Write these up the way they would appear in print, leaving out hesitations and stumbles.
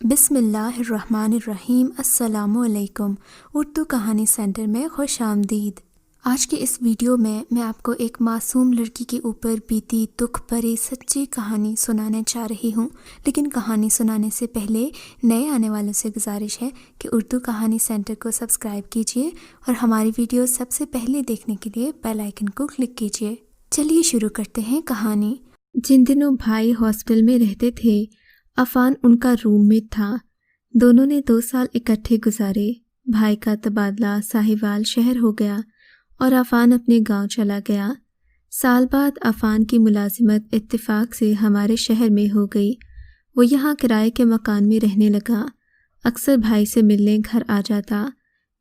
بسم اللہ الرحمن الرحیم۔ السلام علیکم۔ اردو کہانی سینٹر میں خوش آمدید۔ آج کے اس ویڈیو میں آپ کو ایک معصوم لڑکی کے اوپر بیتی دکھ بھری سچی کہانی سنانے چاہ رہی ہوں، لیکن کہانی سنانے سے پہلے نئے آنے والوں سے گزارش ہے کہ اردو کہانی سینٹر کو سبسکرائب کیجیے اور ہماری ویڈیو سب سے پہلے دیکھنے کے لیے بیل آئیکن کو کلک کیجیے۔ چلیے شروع کرتے ہیں کہانی۔ جن دنوں بھائی ہاسٹل میں رہتے تھے، عفان ان کا روم میٹ تھا۔ دونوں نے 2 سال اکٹھے گزارے۔ بھائی کا تبادلہ ساہیوال شہر ہو گیا اور عفان اپنے گاؤں چلا گیا۔ سال بعد عفان کی ملازمت اتفاق سے ہمارے شہر میں ہو گئی۔ وہ یہاں کرائے کے مکان میں رہنے لگا۔ اکثر بھائی سے ملنے گھر آ جاتا۔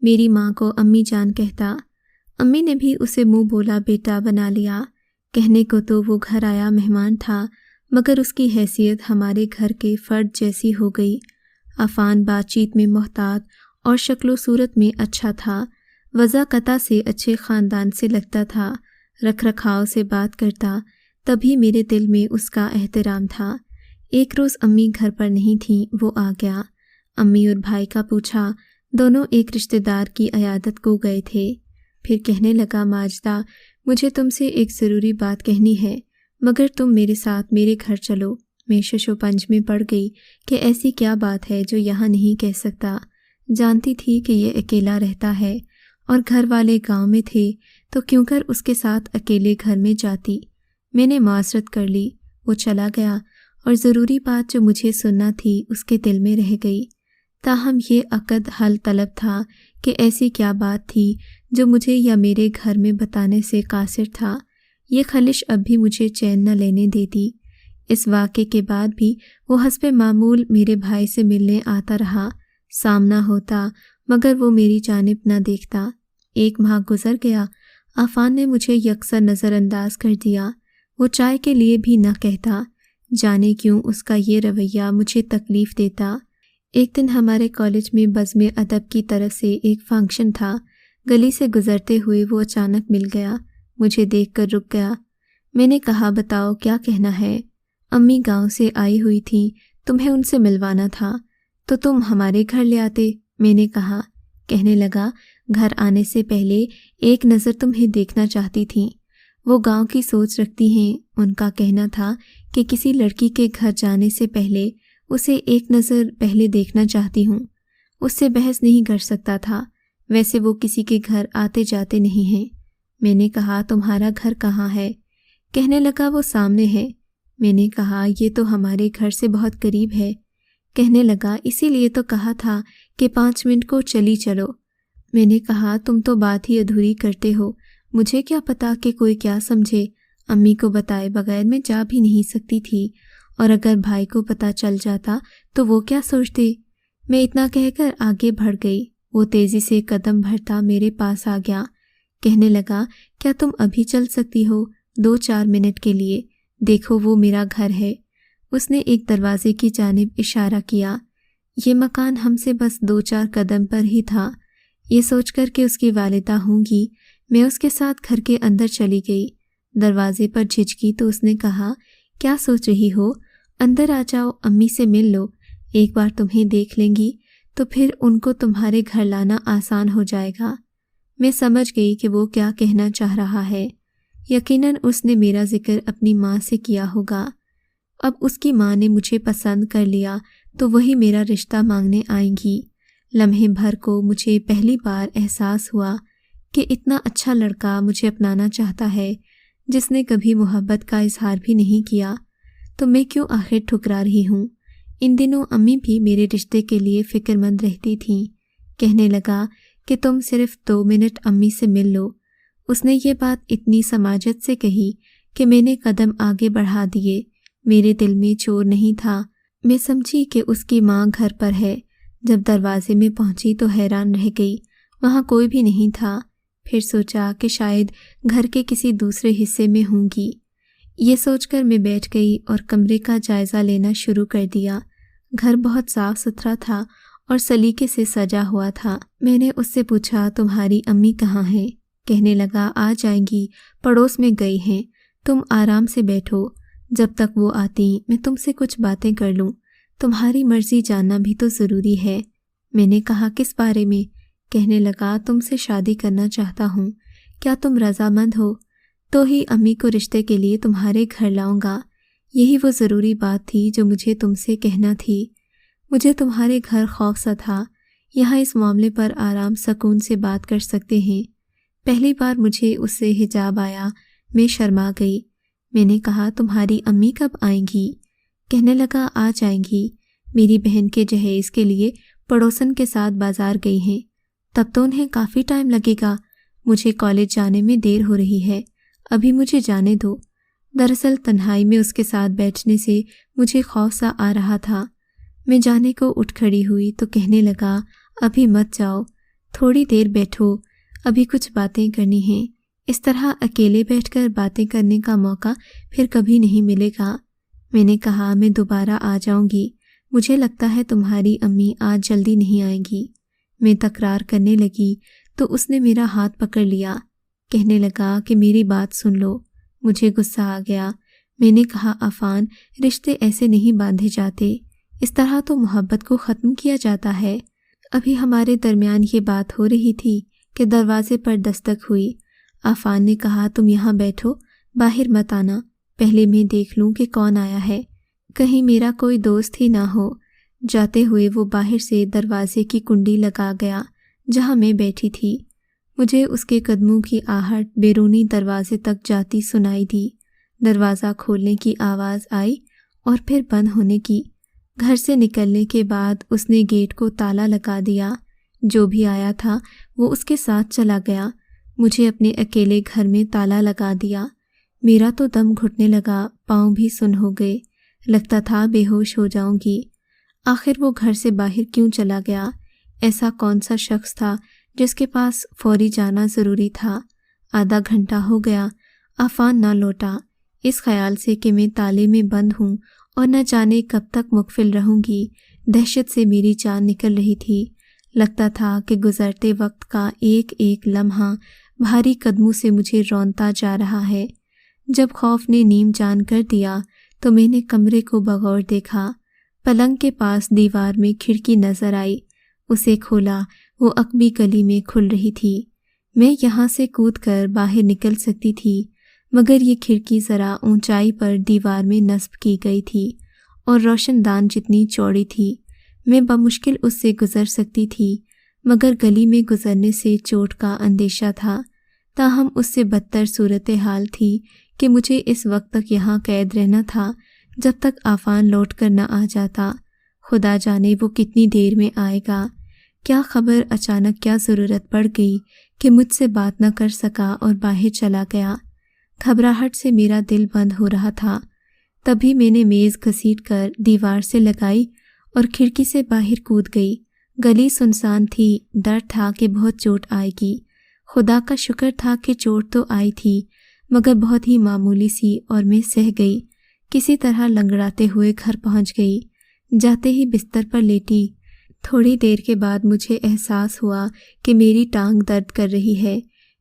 میری ماں کو امی جان کہتا۔ امی نے بھی اسے منہ بولا بیٹا بنا لیا۔ کہنے کو تو وہ گھر آیا مہمان تھا، مگر اس کی حیثیت ہمارے گھر کے فرد جیسی ہو گئی۔ عفان بات چیت میں محتاط اور شکل و صورت میں اچھا تھا۔ وضاقتہ سے اچھے خاندان سے لگتا تھا۔ رکھ رکھاؤ سے بات کرتا، تبھی میرے دل میں اس کا احترام تھا۔ ایک روز امی گھر پر نہیں تھیں، وہ آ گیا۔ امی اور بھائی کا پوچھا۔ دونوں ایک رشتہ دار کی عیادت کو گئے تھے۔ پھر کہنے لگا ماجدہ، مجھے تم سے ایک ضروری بات کہنی ہے، مگر تم میرے ساتھ میرے گھر چلو۔ میں شش و پنج میں پڑ گئی کہ ایسی کیا بات ہے جو یہاں نہیں کہہ سکتا۔ جانتی تھی کہ یہ اکیلا رہتا ہے اور گھر والے گاؤں میں تھے، تو کیوں کر اس کے ساتھ اکیلے گھر میں جاتی۔ میں نے معذرت کر لی۔ وہ چلا گیا اور ضروری بات جو مجھے سننا تھی اس کے دل میں رہ گئی۔ تاہم یہ عقد حل طلب تھا کہ ایسی کیا بات تھی جو مجھے یا میرے گھر میں بتانے سے قاصر تھا۔ یہ خلش اب بھی مجھے چین نہ لینے دیتی۔ اس واقعے کے بعد بھی وہ حسب معمول میرے بھائی سے ملنے آتا رہا۔ سامنا ہوتا مگر وہ میری جانب نہ دیکھتا۔ 1 ماہ گزر گیا۔ عفان نے مجھے یکسر نظر انداز کر دیا۔ وہ چائے کے لیے بھی نہ کہتا۔ جانے کیوں اس کا یہ رویہ مجھے تکلیف دیتا۔ ایک دن ہمارے کالج میں بزم ادب کی طرف سے ایک فنکشن تھا۔ گلی سے گزرتے ہوئے وہ اچانک مل گیا۔ مجھے دیکھ کر رک گیا۔ میں نے کہا بتاؤ کیا کہنا ہے؟ امی گاؤں سے آئی ہوئی تھیں، تمہیں ان سے ملوانا تھا، تو تم ہمارے گھر لے آتے، میں نے کہا۔ کہنے لگا گھر آنے سے پہلے ایک نظر تمہیں دیکھنا چاہتی تھیں۔ وہ گاؤں کی سوچ رکھتی ہیں۔ ان کا کہنا تھا کہ کسی لڑکی کے گھر جانے سے پہلے اسے ایک نظر پہلے دیکھنا چاہتی ہوں۔ اس سے بحث نہیں کر سکتا تھا، ویسے وہ کسی کے گھر آتے جاتے نہیں ہیں۔ میں نے کہا تمہارا گھر کہاں ہے؟ کہنے لگا وہ سامنے ہے۔ میں نے کہا یہ تو ہمارے گھر سے بہت قریب ہے۔ کہنے لگا اسی لیے تو کہا تھا کہ 5 منٹ کو چلی چلو۔ میں نے کہا تم تو بات ہی ادھوری کرتے ہو، مجھے کیا پتا کہ کوئی کیا سمجھے۔ امی کو بتائے بغیر میں جا بھی نہیں سکتی تھی، اور اگر بھائی کو پتہ چل جاتا تو وہ کیا سوچتے۔ میں اتنا کہہ کر آگے بڑھ گئی۔ وہ تیزی سے قدم بڑھتا میرے پاس آ گیا۔ کہنے لگا کیا تم ابھی چل سکتی ہو 2-4 منٹ کے لیے؟ دیکھو وہ میرا گھر ہے۔ اس نے ایک دروازے کی جانب اشارہ کیا۔ یہ مکان ہم سے بس 2-4 قدم پر ہی تھا۔ یہ سوچ کر کہ اس کی والدہ ہوں گی، میں اس کے ساتھ گھر کے اندر چلی گئی۔ دروازے پر جھجکی تو اس نے کہا کیا سوچ رہی ہو؟ اندر آ جاؤ، امی سے مل لو۔ ایک بار تمہیں دیکھ لیں گی تو پھر ان کو تمہارے گھر لانا آسان ہو جائے گا۔ میں سمجھ گئی کہ وہ کیا کہنا چاہ رہا ہے۔ یقیناً اس نے میرا ذکر اپنی ماں سے کیا ہوگا۔ اب اس کی ماں نے مجھے پسند کر لیا تو وہی میرا رشتہ مانگنے آئیں گی۔ لمحے بھر کو مجھے پہلی بار احساس ہوا کہ اتنا اچھا لڑکا مجھے اپنانا چاہتا ہے، جس نے کبھی محبت کا اظہار بھی نہیں کیا، تو میں کیوں آخر ٹھکرا رہی ہوں۔ ان دنوں امی بھی میرے رشتے کے لیے فکر مند رہتی تھیں۔ کہنے لگا کہ تم صرف 2 منٹ امی سے مل لو۔ اس نے یہ بات اتنی سماجت سے کہی کہ میں نے قدم آگے بڑھا دیے۔ میرے دل میں چور نہیں تھا۔ میں سمجھی کہ اس کی ماں گھر پر ہے۔ جب دروازے میں پہنچی تو حیران رہ گئی، وہاں کوئی بھی نہیں تھا۔ پھر سوچا کہ شاید گھر کے کسی دوسرے حصے میں ہوں گی۔ یہ سوچ کر میں بیٹھ گئی اور کمرے کا جائزہ لینا شروع کر دیا۔ گھر بہت صاف ستھرا تھا اور سلیقے سے سجا ہوا تھا۔ میں نے اس سے پوچھا تمہاری امی کہاں ہیں؟ کہنے لگا آ جائیں گی، پڑوس میں گئی ہیں، تم آرام سے بیٹھو، جب تک وہ آتی میں تم سے کچھ باتیں کر لوں۔ تمہاری مرضی جاننا بھی تو ضروری ہے۔ میں نے کہا کس بارے میں؟ کہنے لگا تم سے شادی کرنا چاہتا ہوں، کیا تم رضامند ہو؟ تو ہی امی کو رشتے کے لیے تمہارے گھر لاؤں گا۔ یہی وہ ضروری بات تھی جو مجھے تم سے کہنا تھی۔ مجھے تمہارے گھر خوف سا تھا، یہاں اس معاملے پر آرام سکون سے بات کر سکتے ہیں۔ پہلی بار مجھے اس سے حجاب آیا، میں شرما گئی۔ میں نے کہا تمہاری امی کب آئیں گی؟ کہنے لگا آ جائیں گی، میری بہن کے جہیز کے لیے پڑوسن کے ساتھ بازار گئی ہیں، تب تو انہیں کافی ٹائم لگے گا، مجھے کالج جانے میں دیر ہو رہی ہے، ابھی مجھے جانے دو۔ دراصل تنہائی میں اس کے ساتھ بیٹھنے سے مجھے خوف سا آ رہا تھا۔ میں جانے کو اٹھ کھڑی ہوئی تو کہنے لگا ابھی مت جاؤ، تھوڑی دیر بیٹھو، ابھی کچھ باتیں کرنی ہیں۔ اس طرح اکیلے بیٹھ کر باتیں کرنے کا موقع پھر کبھی نہیں ملے گا۔ میں نے کہا میں دوبارہ آ جاؤں گی، مجھے لگتا ہے تمہاری امی آج جلدی نہیں آئیں گی۔ میں تکرار کرنے لگی تو اس نے میرا ہاتھ پکڑ لیا، کہنے لگا کہ میری بات سن لو۔ مجھے غصہ آ گیا۔ میں نے کہا عفان، رشتے ایسے نہیں باندھے جاتے، اس طرح تو محبت کو ختم کیا جاتا ہے۔ ابھی ہمارے درمیان یہ بات ہو رہی تھی کہ دروازے پر دستک ہوئی۔ عفان نے کہا تم یہاں بیٹھو، باہر مت آنا، پہلے میں دیکھ لوں کہ کون آیا ہے، کہیں میرا کوئی دوست ہی نہ ہو۔ جاتے ہوئے وہ باہر سے دروازے کی کنڈی لگا گیا جہاں میں بیٹھی تھی۔ مجھے اس کے قدموں کی آہٹ بیرونی دروازے تک جاتی سنائی دی۔ دروازہ کھولنے کی آواز آئی اور پھر بند ہونے کی۔ گھر سے نکلنے کے بعد اس نے گیٹ کو تالا لگا دیا۔ جو بھی آیا تھا وہ اس کے ساتھ چلا گیا۔ مجھے اپنے اکیلے گھر میں تالا لگا دیا۔ میرا تو دم گھٹنے لگا، پاؤں بھی سن ہو گئے، لگتا تھا بے ہوش ہو جاؤں گی۔ آخر وہ گھر سے باہر کیوں چلا گیا؟ ایسا کون سا شخص تھا جس کے پاس فوری جانا ضروری تھا؟ آدھا گھنٹہ ہو گیا، عفان نہ لوٹا۔ اس خیال سے کہ میں تالے میں بند ہوں اور نہ جانے کب تک مقفل رہوں گی، دہشت سے میری جان نکل رہی تھی۔ لگتا تھا کہ گزرتے وقت کا ایک ایک لمحہ بھاری قدموں سے مجھے رونتا جا رہا ہے۔ جب خوف نے نیم جان کر دیا تو میں نے کمرے کو بغور دیکھا۔ پلنگ کے پاس دیوار میں کھڑکی نظر آئی، اسے کھولا، وہ عقبی گلی میں کھل رہی تھی۔ میں یہاں سے کود کر باہر نکل سکتی تھی، مگر یہ کھڑکی ذرا اونچائی پر دیوار میں نصب کی گئی تھی اور روشن دان جتنی چوڑی تھی۔ میں بمشکل اس سے گزر سکتی تھی، مگر گلی میں گزرنے سے چوٹ کا اندیشہ تھا۔ تاہم اس سے بدتر صورتحال تھی کہ مجھے اس وقت تک یہاں قید رہنا تھا جب تک عفان لوٹ کر نہ آ جاتا۔ خدا جانے وہ کتنی دیر میں آئے گا۔ کیا خبر اچانک کیا ضرورت پڑ گئی کہ مجھ سے بات نہ کر سکا اور باہر چلا گیا۔ گھبراہٹ سے میرا دل بند ہو رہا تھا۔ تبھی میں نے میز گھسیٹ کر دیوار سے لگائی اور کھڑکی سے باہر کود گئی۔ گلی سنسان تھی، ڈر تھا کہ بہت چوٹ آئے گی۔ خدا کا شکر تھا کہ چوٹ تو آئی تھی مگر بہت ہی معمولی سی، اور میں سہ گئی۔ کسی طرح لنگڑاتے ہوئے گھر پہنچ گئی۔ جاتے ہی بستر پر لیٹی۔ تھوڑی دیر کے بعد مجھے احساس ہوا کہ میری ٹانگ درد کر رہی ہے۔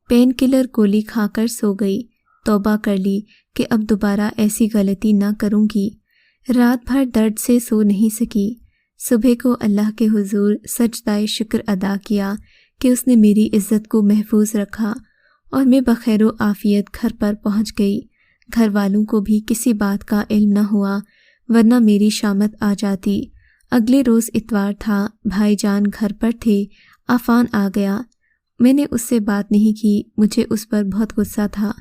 پین کلر گولی کھا کر سو گئی۔ توبہ کر لی کہ اب دوبارہ ایسی غلطی نہ کروں گی۔ رات بھر درد سے سو نہیں سکی۔ صبح کو اللہ کے حضور سجدہ شکر ادا کیا کہ اس نے میری عزت کو محفوظ رکھا اور میں بخیر و عافیت گھر پر پہنچ گئی۔ گھر والوں کو بھی کسی بات کا علم نہ ہوا، ورنہ میری شامت آ جاتی۔ اگلے روز اتوار تھا، بھائی جان گھر پر تھے۔ عفان آ گیا۔ میں نے اس سے بات نہیں کی، مجھے اس پر بہت غصہ تھا۔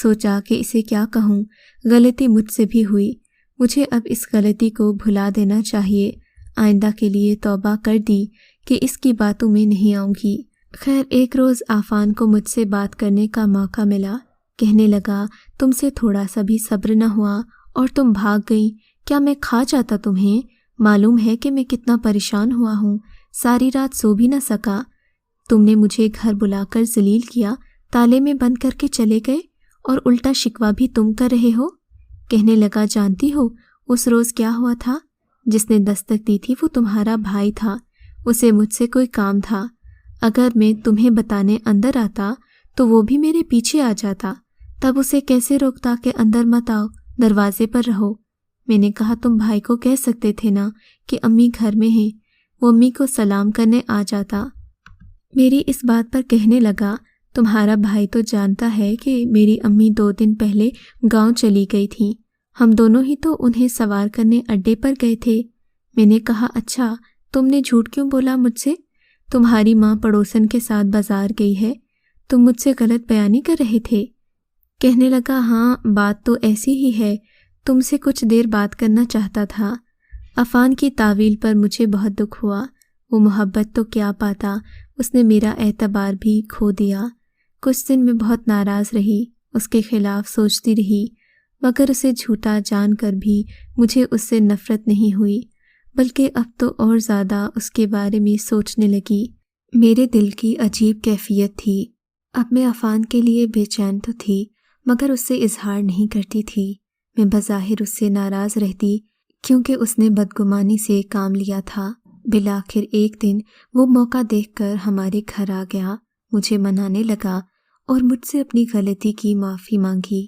سوچا کہ اسے کیا کہوں، غلطی مجھ سے بھی ہوئی، مجھے اب اس غلطی کو بھلا دینا چاہیے۔ آئندہ کے لیے توبہ کر دی کہ اس کی باتوں میں نہیں آؤں گی۔ خیر ایک روز عفان کو مجھ سے بات کرنے کا موقع ملا۔ کہنے لگا تم سے تھوڑا سا بھی صبر نہ ہوا اور تم بھاگ گئی، کیا میں کھا جاتا تمہیں؟ معلوم ہے کہ میں کتنا پریشان ہوا ہوں، ساری رات سو بھی نہ سکا۔ تم نے مجھے گھر بلا کر ذلیل کیا، تالے میں بند کر کے چلے گئے اور الٹا شکوہ بھی تم کر رہے ہو۔ کہنے لگا جانتی ہو اس روز کیا ہوا تھا؟ جس نے دستک دی تھی وہ تمہارا بھائی تھا، اسے مجھ سے کوئی کام تھا۔ اگر میں تمہیں بتانے اندر آتا تو وہ بھی میرے پیچھے آ جاتا، تب اسے کیسے روکتا کہ اندر مت آؤ، دروازے پر رہو۔ میں نے کہا تم بھائی کو کہہ سکتے تھے نا کہ امی گھر میں ہیں، وہ امی کو سلام کرنے آ جاتا۔ میری اس بات پر کہنے لگا، تمہارا بھائی تو جانتا ہے کہ میری امی 2 دن پہلے گاؤں چلی گئی تھیں، ہم دونوں ہی تو انہیں سوار کرنے اڈے پر گئے تھے۔ میں نے کہا، اچھا تم نے جھوٹ کیوں بولا مجھ سے؟ تمہاری ماں پڑوسن کے ساتھ بازار گئی ہے، تم مجھ سے غلط بیانی کر رہے تھے۔ کہنے لگا، ہاں بات تو ایسی ہی ہے، تم سے کچھ دیر بات کرنا چاہتا تھا۔ عفان کی تعویل پر مجھے بہت دکھ ہوا، وہ محبت تو کیا پاتا، اس نے میرا اعتبار بھی کھو دیا۔ کچھ دن میں بہت ناراض رہی، اس کے خلاف سوچتی رہی، مگر اسے جھوٹا جان کر بھی مجھے اس سے نفرت نہیں ہوئی، بلکہ اب تو اور زیادہ اس کے بارے میں سوچنے لگی۔ میرے دل کی عجیب کیفیت تھی، اب میں عفان کے لیے بے چین تو تھی، مگر اس سے اظہار نہیں کرتی تھی۔ میں بظاہر اس سے ناراض رہتی کیونکہ اس نے بدگمانی سے کام لیا تھا۔ بالآخر ایک دن وہ موقع دیکھ کر ہمارے گھر آ گیا، مجھے منانے لگا اور مجھ سے اپنی غلطی کی معافی مانگی۔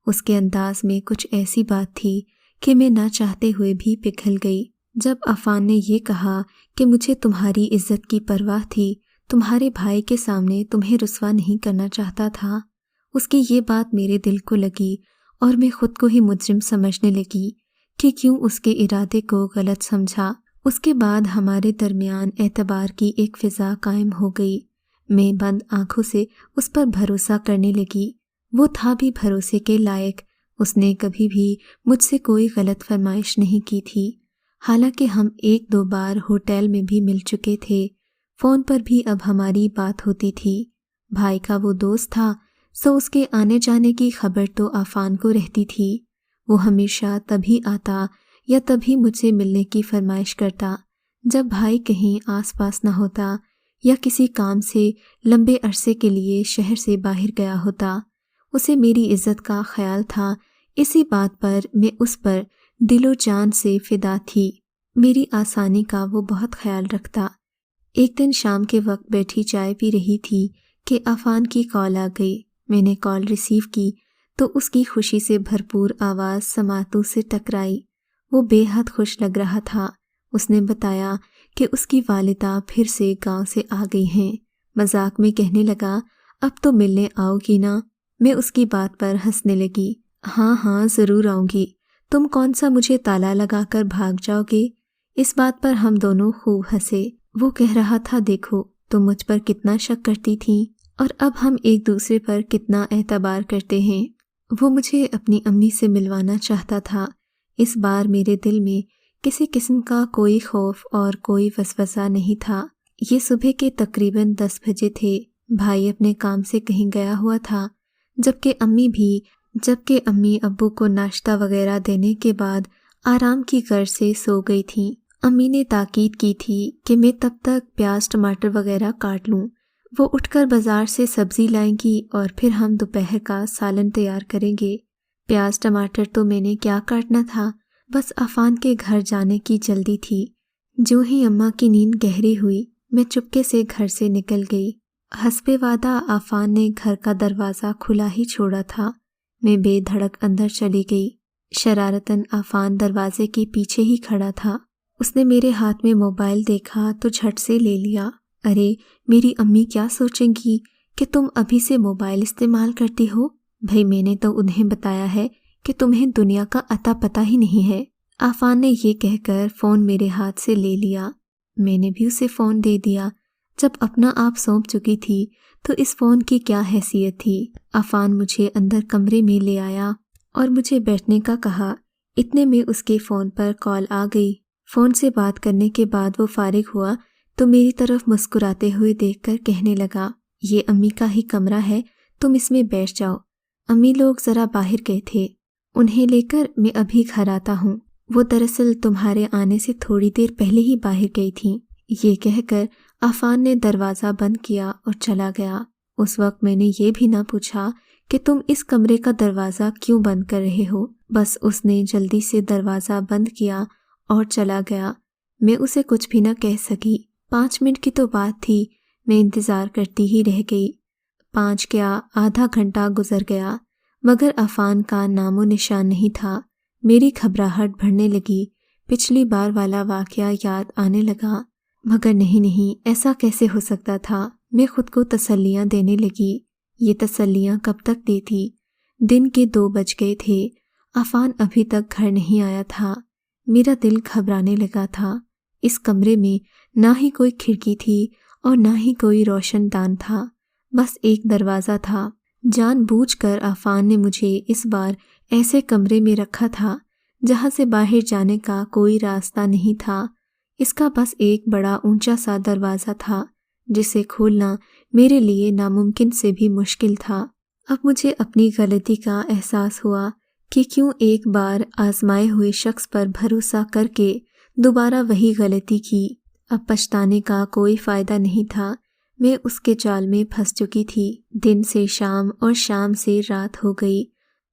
اس کے انداز میں کچھ ایسی بات تھی کہ میں نہ چاہتے ہوئے بھی پگھل گئی۔ جب عفان نے یہ کہا کہ مجھے تمہاری عزت کی پرواہ تھی، تمہارے بھائی کے سامنے تمہیں رسوا نہیں کرنا چاہتا تھا، اس کی یہ بات میرے دل کو لگی اور میں خود کو ہی مجرم سمجھنے لگی کہ کیوں اس کے ارادے کو غلط سمجھا۔ اس کے بعد ہمارے درمیان اعتبار کی ایک فضا قائم ہو گئی۔ میں بند آنکھوں سے اس پر بھروسہ کرنے لگی، وہ تھا بھی بھروسے کے لائق۔ اس نے کبھی بھی مجھ سے کوئی غلط فرمائش نہیں کی تھی، حالانکہ ہم 1-2 بار ہوٹل میں بھی مل چکے تھے، فون پر بھی اب ہماری بات ہوتی تھی۔ بھائی کا وہ دوست تھا، سو اس کے آنے جانے کی خبر تو عفان کو رہتی تھی۔ وہ ہمیشہ تبھی آتا یا تبھی مجھ سے ملنے کی فرمائش کرتا جب بھائی کہیں آس پاس نہ ہوتا یا کسی کام سے لمبے عرصے کے لیے شہر سے باہر گیا ہوتا۔ اسے میری عزت کا خیال تھا، اسی بات پر میں اس پر دل و جان سے فدا تھی۔ میری آسانی کا وہ بہت خیال رکھتا۔ ایک دن شام کے وقت بیٹھی چائے پی رہی تھی کہ عفان کی کال آ گئی۔ میں نے کال ریسیو کی تو اس کی خوشی سے بھرپور آواز سماعتوں سے ٹکرائی۔ وہ بے حد خوش لگ رہا تھا۔ اس نے بتایا کہ اس کی والدہ پھر سے گاؤں سے آ گئی ہیں۔ مذاق میں کہنے لگا، اب تو ملنے آؤ گی نا؟ میں اس کی بات پر ہنسنے لگی۔ ہاں ضرور آؤں گی، تم کون سا مجھے تالا لگا کر بھاگ جاؤ گے؟ اس بات پر ہم دونوں خوب ہنسے۔ وہ کہہ رہا تھا، دیکھو تم مجھ پر کتنا شک کرتی تھیں اور اب ہم ایک دوسرے پر کتنا اعتبار کرتے ہیں۔ وہ مجھے اپنی امی سے ملوانا چاہتا تھا۔ اس بار میرے دل میں کسی قسم کا کوئی خوف اور کوئی وسوسہ نہیں تھا۔ یہ صبح کے تقریباً 10 بجے تھے۔ بھائی اپنے کام سے کہیں گیا ہوا تھا، جبکہ امی ابو کو ناشتہ وغیرہ دینے کے بعد آرام کی غرض سے سو گئی تھیں۔ امی نے تاکید کی تھی کہ میں تب تک پیاز ٹماٹر وغیرہ کاٹ لوں۔ وہ اٹھ کر بازار سے سبزی لائیں گی اور پھر ہم دوپہر کا سالن تیار کریں گے۔ پیاز ٹماٹر تو میں نے کیا کاٹنا تھا، بس عفان کے گھر جانے کی جلدی تھی۔ جو ہی اماں کی نیند گہری ہوئی، میں چپکے سے گھر سے نکل گئی۔ حسب وعدہ عفان نے گھر کا دروازہ کھلا ہی چھوڑا تھا۔ میں بے دھڑک اندر چلی گئی۔ شرارتاً عفان دروازے کے پیچھے ہی کھڑا تھا۔ اس نے میرے ہاتھ میں موبائل دیکھا تو جھٹ سے لے لیا۔ ارے میری امی کیا سوچیں گی کہ تم ابھی سے موبائل استعمال کرتی ہو؟ بھئی میں نے تو انہیں بتایا ہے کہ تمہیں دنیا کا اتا پتہ ہی نہیں ہے۔ عفان نے یہ کہہ کر فون میرے ہاتھ سے لے لیا۔ میں نے بھی اسے فون دے دیا۔ جب اپنا آپ سونپ چکی تھی تو اس فون کی کیا حیثیت تھی۔ عفان مجھے اندر کمرے میں لے آیا اور مجھے بیٹھنے کا کہا۔ اتنے میں اس کے فون پر کال آ گئی۔ فون سے بات کرنے کے بعد وہ فارغ ہوا تو میری طرف مسکراتے ہوئے دیکھ کر کہنے لگا، یہ امی کا ہی کمرہ ہے، تم اس میں بیٹھ جاؤ۔ امی لوگ ذرا باہر گئے تھے، انہیں لے کر میں ابھی گھر آتا ہوں۔ وہ دراصل تمہارے آنے سے تھوڑی دیر پہلے ہی باہر گئی تھیں۔ یہ کہہ کر عفان نے دروازہ بند کیا اور چلا گیا۔ اس وقت میں نے یہ بھی نہ پوچھا کہ تم اس کمرے کا دروازہ کیوں بند کر رہے ہو، بس اس نے جلدی سے دروازہ بند کیا اور چلا گیا۔ میں اسے کچھ بھی نہ کہہ سکی۔ 5 منٹ کی تو بات تھی، میں انتظار کرتی ہی رہ گئی۔ 5 کیا آدھا گھنٹہ گزر گیا، مگر عفان کا نام و نشان نہیں تھا۔ میری گھبراہٹ بڑھنے لگی۔ پچھلی بار والا واقعہ یاد آنے لگا، مگر نہیں، ایسا کیسے ہو سکتا تھا؟ میں خود کو تسلیاں دینے لگی۔ یہ تسلیاں کب تک دیتی؟ دن کے 2 بج گئے تھے، عفان ابھی تک گھر نہیں آیا تھا۔ میرا دل گھبرانے لگا تھا۔ اس کمرے میں نہ ہی کوئی کھڑکی تھی اور نہ ہی کوئی روشن دان تھا، بس ایک دروازہ تھا۔ جان بوجھ کر عفان نے مجھے اس بار ایسے کمرے میں رکھا تھا جہاں سے باہر جانے کا کوئی راستہ نہیں تھا۔ اس کا بس ایک بڑا اونچا سا دروازہ تھا جسے کھولنا میرے لیے ناممکن سے بھی مشکل تھا۔ اب مجھے اپنی غلطی کا احساس ہوا کہ کیوں ایک بار آزمائے ہوئے شخص پر بھروسہ کر کے دوبارہ وہی غلطی کی۔ اب پچھتانے کا کوئی فائدہ نہیں تھا، میں اس کے جال میں پھنس چکی تھی۔ دن سے شام اور شام سے رات ہو گئی،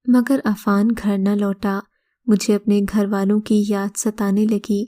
مگر عفان گھر نہ لوٹا۔ مجھے اپنے گھر والوں کی یاد ستانے لگی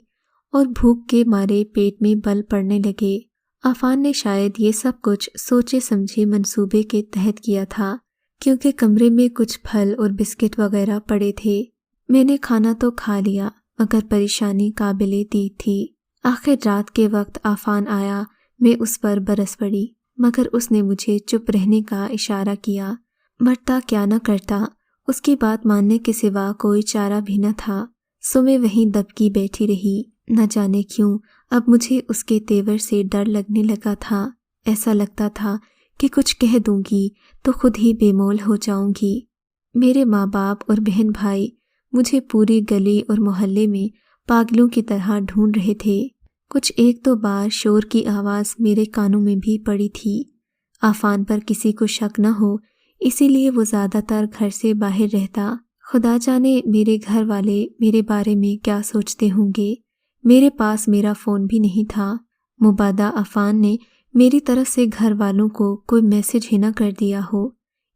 اور بھوک کے مارے پیٹ میں بل پڑنے لگے۔ عفان نے شاید یہ سب کچھ سوچے سمجھے منصوبے کے تحت کیا تھا، کیونکہ کمرے میں کچھ پھل اور بسکٹ وغیرہ پڑے تھے۔ میں نے کھانا تو کھا لیا، مگر پریشانی قابل دید تھی۔ آخر رات کے وقت عفان آیا، میں اس پر برس پڑی، مگر اس نے مجھے چپ رہنے کا اشارہ کیا۔ مرتا کیا نہ کرتا، اس کی بات ماننے کے سوا کوئی چارہ بھی نہ تھا، سو میں وہیں دبکی بیٹھی رہی۔ نہ جانے کیوں اب مجھے اس کے تیور سے ڈر لگنے لگا تھا۔ ایسا لگتا تھا کہ کچھ کہہ دوں گی تو خود ہی بے مول ہو جاؤں گی۔ میرے ماں باپ اور بہن بھائی مجھے پوری گلی اور محلے میں پاگلوں کی طرح ڈھونڈ رہے تھے۔ کچھ ایک دو بار شور کی آواز میرے کانوں میں بھی پڑی تھی۔ عفان پر کسی کو شک نہ ہو، اسی لیے وہ زیادہ تر گھر سے باہر رہتا۔ خدا جانے میرے گھر والے میرے بارے میں کیا سوچتے ہوں گے۔ میرے پاس میرا فون بھی نہیں تھا، مبادا عفان نے میری طرف سے گھر والوں کو کوئی میسج ہی نہ کر دیا ہو۔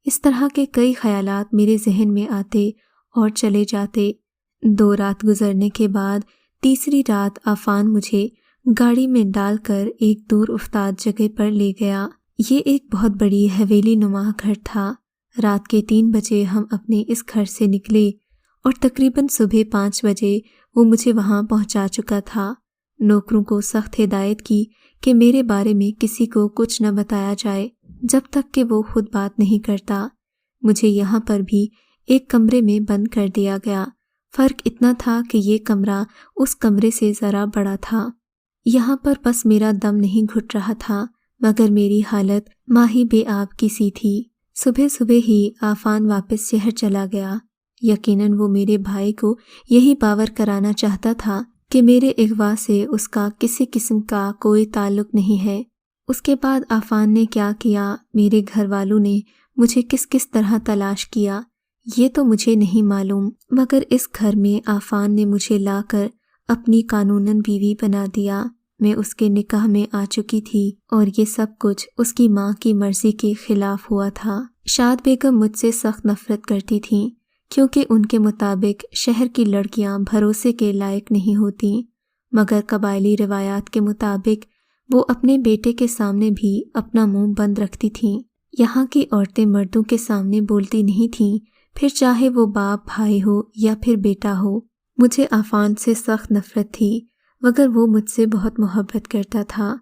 اس طرح کے کئی خیالات میرے ذہن میں آتے اور چلے جاتے۔ 2 رات گزرنے کے بعد تیسری رات عفان مجھے گاڑی میں ڈال کر ایک دور افتاد جگہ پر لے گیا۔ یہ ایک بہت بڑی حویلی نما گھر تھا۔ رات کے 3 بجے ہم اپنے اس گھر سے نکلے اور تقریباً صبح 5 بجے وہ مجھے وہاں پہنچا چکا تھا۔ نوکروں کو سخت ہدایت کی کہ میرے بارے میں کسی کو کچھ نہ بتایا جائے جب تک کہ وہ خود بات نہیں کرتا۔ مجھے یہاں پر بھی ایک کمرے میں بند کر دیا گیا۔ فرق اتنا تھا کہ یہ کمرہ اس کمرے سے ذرا بڑا تھا۔ یہاں پر بس میرا دم نہیں گھٹ رہا تھا، مگر میری حالت ماہی بے آب کی سی تھی۔ صبح ہی عفان واپس شہر چلا گیا۔ یقیناً وہ میرے بھائی کو یہی باور کرانا چاہتا تھا کہ میرے اغوا سے اس کا کسی قسم کا کوئی تعلق نہیں ہے۔ اس کے بعد عفان نے کیا کیا، میرے گھر والوں نے مجھے کس طرح تلاش کیا، یہ تو مجھے نہیں معلوم، مگر اس گھر میں عفان نے مجھے لا کر اپنی قانوناً بیوی بنا دیا۔ میں اس کے نکاح میں آ چکی تھی اور یہ سب کچھ اس کی ماں کی مرضی کے خلاف ہوا تھا۔ شاد بیگم مجھ سے سخت نفرت کرتی تھیں، کیونکہ ان کے مطابق شہر کی لڑکیاں بھروسے کے لائق نہیں ہوتیں، مگر قبائلی روایات کے مطابق وہ اپنے بیٹے کے سامنے بھی اپنا منہ بند رکھتی تھیں۔ یہاں کی عورتیں مردوں کے سامنے بولتی نہیں تھیں، پھر چاہے وہ باپ بھائی ہو یا پھر بیٹا ہو۔ مجھے عفان سے سخت نفرت تھی، مگر وہ مجھ سے بہت محبت کرتا تھا۔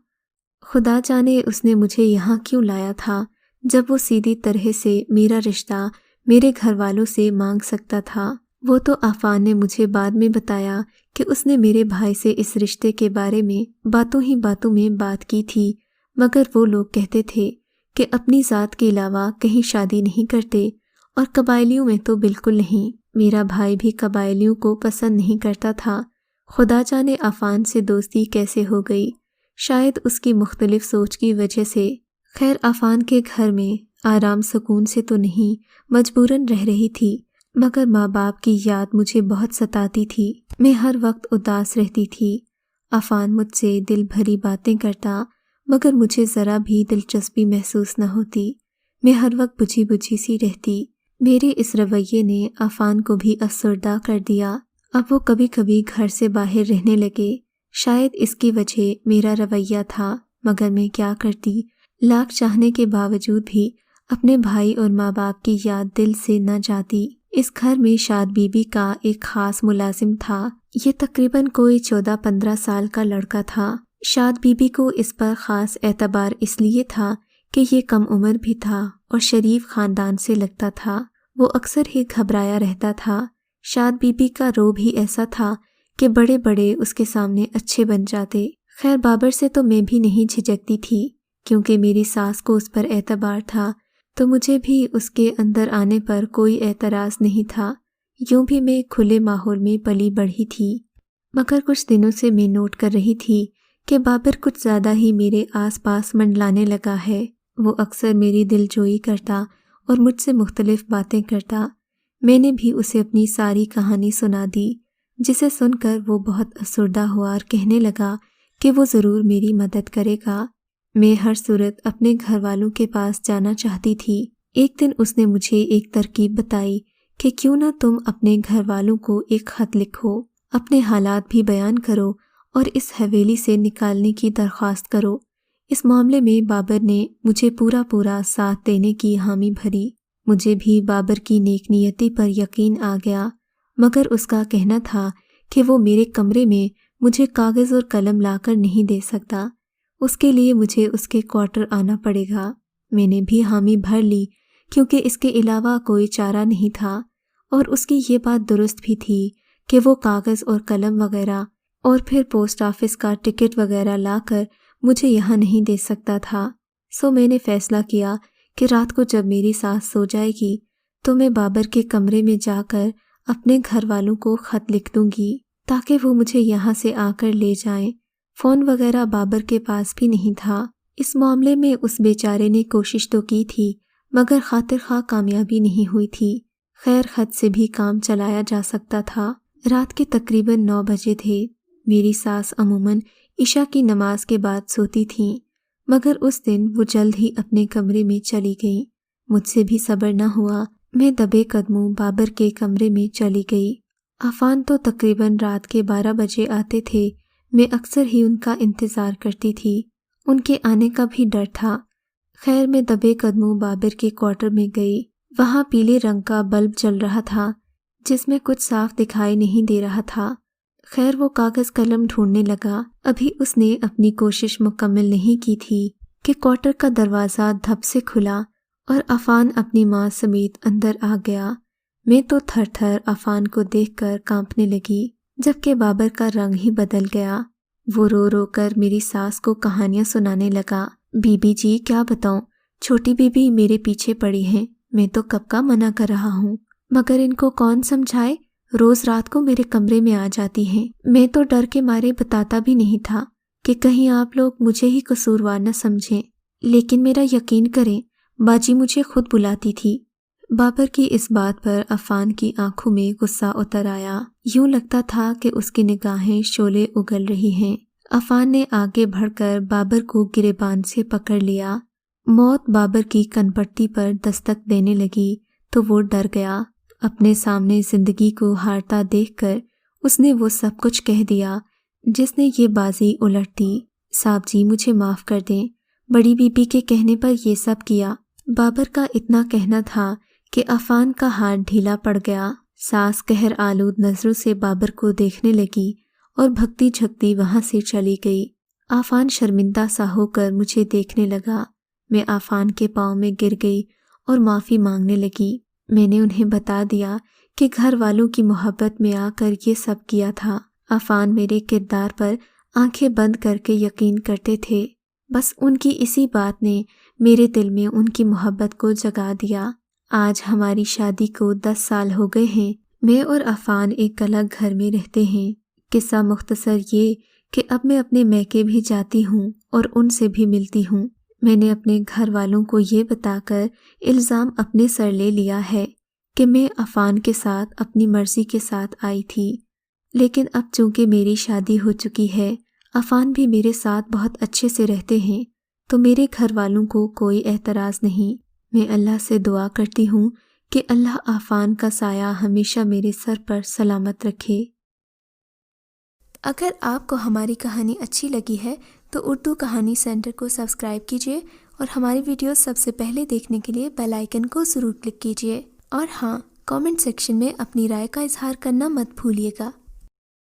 خدا جانے اس نے مجھے یہاں کیوں لایا تھا، جب وہ سیدھی طرح سے میرا رشتہ میرے گھر والوں سے مانگ سکتا تھا۔ وہ تو عفان نے مجھے بعد میں بتایا کہ اس نے میرے بھائی سے اس رشتے کے بارے میں باتوں ہی باتوں میں بات کی تھی، مگر وہ لوگ کہتے تھے کہ اپنی ذات کے علاوہ کہیں شادی نہیں کرتے، اور قبائلیوں میں تو بالکل نہیں۔ میرا بھائی بھی قبائلیوں کو پسند نہیں کرتا تھا۔ خدا جانے عفان سے دوستی کیسے ہو گئی، شاید اس کی مختلف سوچ کی وجہ سے۔ خیر عفان کے گھر میں آرام سکون سے تو نہیں، مجبوراً رہ رہی تھی، مگر ماں باپ کی یاد مجھے بہت ستاتی تھی۔ میں ہر وقت اداس رہتی تھی۔ عفان مجھ سے دل بھری باتیں کرتا، مگر مجھے ذرا بھی دلچسپی محسوس نہ ہوتی۔ میں ہر وقت بجھی سی رہتی۔ میرے اس رویے نے عفان کو بھی افسردہ کر دیا۔ اب وہ کبھی کبھی گھر سے باہر رہنے لگے۔ شاید اس کی وجہ میرا رویہ تھا، مگر میں کیا کرتی، لاکھ چاہنے کے باوجود بھی اپنے بھائی اور ماں باپ کی یاد دل سے نہ جاتی۔ اس گھر میں شاد بی بی کا ایک خاص ملازم تھا، یہ تقریباً کوئی 14-15 سال کا لڑکا تھا۔ شاد بیوی کو اس پر خاص اعتبار اس لیے تھا کہ یہ کم عمر بھی تھا اور شریف خاندان سے لگتا تھا۔ وہ اکثر ہی گھبرایا رہتا تھا۔ شاد بیوی کا روب ہی ایسا تھا کہ بڑے بڑے اس کے سامنے اچھے بن جاتے۔ خیر بابر سے تو میں بھی نہیں جھجکتی تھی کیونکہ میری ساس کو اس پر اعتبار تھا، تو مجھے بھی اس کے اندر آنے پر کوئی اعتراض نہیں تھا۔ یوں بھی میں کھلے ماحول میں پلی بڑھی تھی، مگر کچھ دنوں سے میں نوٹ کر رہی تھی کہ بابر کچھ زیادہ ہی میرے آس پاس منڈلانے لگا ہے۔ وہ اکثر میری دل جوئی کرتا اور مجھ سے مختلف باتیں کرتا۔ میں نے بھی اسے اپنی ساری کہانی سنا دی، جسے سن کر وہ بہت افسردہ ہوا اور کہنے لگا کہ وہ ضرور میری مدد کرے گا۔ میں ہر صورت اپنے گھر والوں کے پاس جانا چاہتی تھی۔ ایک دن اس نے مجھے ایک ترکیب بتائی کہ کیوں نہ تم اپنے گھر والوں کو ایک خط لکھو، اپنے حالات بھی بیان کرو اور اس حویلی سے نکالنے کی درخواست کرو۔ اس معاملے میں بابر نے مجھے پورا ساتھ دینے کی حامی بھری۔ مجھے بھی بابر کی نیک نیتی پر یقین آ گیا، مگر اس کا کہنا تھا کہ وہ میرے کمرے میں مجھے کاغذ اور قلم لا کر نہیں دے سکتا، اس کے لیے مجھے اس کے کوارٹر آنا پڑے گا۔ میں نے بھی حامی بھر لی کیونکہ اس کے علاوہ کوئی چارہ نہیں تھا، اور اس کی یہ بات درست بھی تھی کہ وہ کاغذ اور قلم وغیرہ اور پھر پوسٹ آفس کا ٹکٹ وغیرہ لا کر مجھے یہاں نہیں دے سکتا تھا۔ سو میں نے فیصلہ کیا کہ رات کو جب میری ساس سو جائے گی تو میں بابر کے کمرے میں جا کر اپنے گھر والوں کو خط لکھ دوں گی تاکہ وہ مجھے یہاں سے آ کر لے جائیں۔ فون وغیرہ بابر کے پاس بھی نہیں تھا۔ اس معاملے میں اس بیچارے نے کوشش تو کی تھی مگر خاطر خواہ کامیابی نہیں ہوئی تھی۔ خیر خط سے بھی کام چلایا جا سکتا تھا۔ رات کے تقریباً 9 بجے تھے۔ میری ساس عموماً عشاء کی نماز کے بعد سوتی تھیں، مگر اس دن وہ جلد ہی اپنے کمرے میں چلی گئیں۔ مجھ سے بھی صبر نہ ہوا، میں دبے قدموں بابر کے کمرے میں چلی گئی۔ عفان تو تقریباً رات کے 12 بجے آتے تھے۔ میں اکثر ہی ان کا انتظار کرتی تھی، ان کے آنے کا بھی ڈر تھا۔ خیر میں دبے قدموں بابر کے کوارٹر میں گئی۔ وہاں پیلے رنگ کا بلب جل رہا تھا جس میں کچھ صاف دکھائی نہیں دے رہا تھا۔ خیر وہ کاغذ قلم ڈھونڈنے لگا۔ ابھی اس نے اپنی کوشش مکمل نہیں کی تھی کہ کوارٹر کا دروازہ دھپ سے کھلا اور عفان اپنی ماں سمیت اندر آ گیا۔ میں تو تھر تھر عفان کو دیکھ کر کانپنے لگی، جبکہ بابر کا رنگ ہی بدل گیا۔ وہ رو رو کر میری ساس کو کہانیاں سنانے لگا۔ بی بی جی کیا بتاؤں، چھوٹی بی بی میرے پیچھے پڑی ہیں، میں تو کب کا منع کر رہا ہوں، مگر ان کو کون سمجھائے، روز رات کو میرے کمرے میں آ جاتی ہیں۔ میں تو ڈر کے مارے بتاتا بھی نہیں تھا کہ کہیں آپ لوگ مجھے ہی قصوروار نہ سمجھیں، لیکن میرا یقین کریں باجی مجھے خود بلاتی تھی۔ بابر کی اس بات پر عفان کی آنکھوں میں غصہ اتر آیا، یوں لگتا تھا کہ اس کی نگاہیں شعلے اگل رہی ہیں۔ عفان نے آگے بڑھ کر بابر کو گریبان سے پکڑ لیا۔ موت بابر کی کنپٹی پر دستک دینے لگی تو وہ ڈر گیا۔ اپنے سامنے زندگی کو ہارتا دیکھ کر اس نے وہ سب کچھ کہہ دیا جس نے یہ بازی الٹ دی۔ صاحب جی مجھے معاف کر دیں، بڑی بی بی کے کہنے پر یہ سب کیا۔ بابر کا اتنا کہنا تھا کہ عفان کا ہاتھ ڈھیلا پڑ گیا۔ ساس قہر آلود نظروں سے بابر کو دیکھنے لگی اور بھگتی جھکتی وہاں سے چلی گئی۔ عفان شرمندہ سا ہو کر مجھے دیکھنے لگا۔ میں عفان کے پاؤں میں گر گئی اور معافی مانگنے لگی۔ میں نے انہیں بتا دیا کہ گھر والوں کی محبت میں آ کر یہ سب کیا تھا۔ عفان میرے کردار پر آنکھیں بند کر کے یقین کرتے تھے، بس ان کی اسی بات نے میرے دل میں ان کی محبت کو جگا دیا۔ آج ہماری شادی کو 10 سال ہو گئے ہیں۔ میں اور عفان ایک الگ گھر میں رہتے ہیں۔ قصہ مختصر یہ کہ اب میں اپنے میکے بھی جاتی ہوں اور ان سے بھی ملتی ہوں۔ میں نے اپنے گھر والوں کو یہ بتا کر الزام اپنے سر لے لیا ہے کہ میں عفان کے ساتھ اپنی مرضی کے ساتھ آئی تھی، لیکن اب چونکہ میری شادی ہو چکی ہے، عفان بھی میرے ساتھ بہت اچھے سے رہتے ہیں، تو میرے گھر والوں کو کوئی اعتراض نہیں۔ میں اللہ سے دعا کرتی ہوں کہ اللہ عفان کا سایہ ہمیشہ میرے سر پر سلامت رکھے۔ اگر آپ کو ہماری کہانی اچھی لگی ہے تو اردو کہانی سینٹر کو سبسکرائب کیجیے اور ہماری ویڈیوز سب سے پہلے دیکھنے کے لیے بیل آئیکن کو ضرور کلک کیجیے، اور ہاں، کامنٹ سیکشن میں اپنی رائے کا اظہار کرنا مت بھولیے گا۔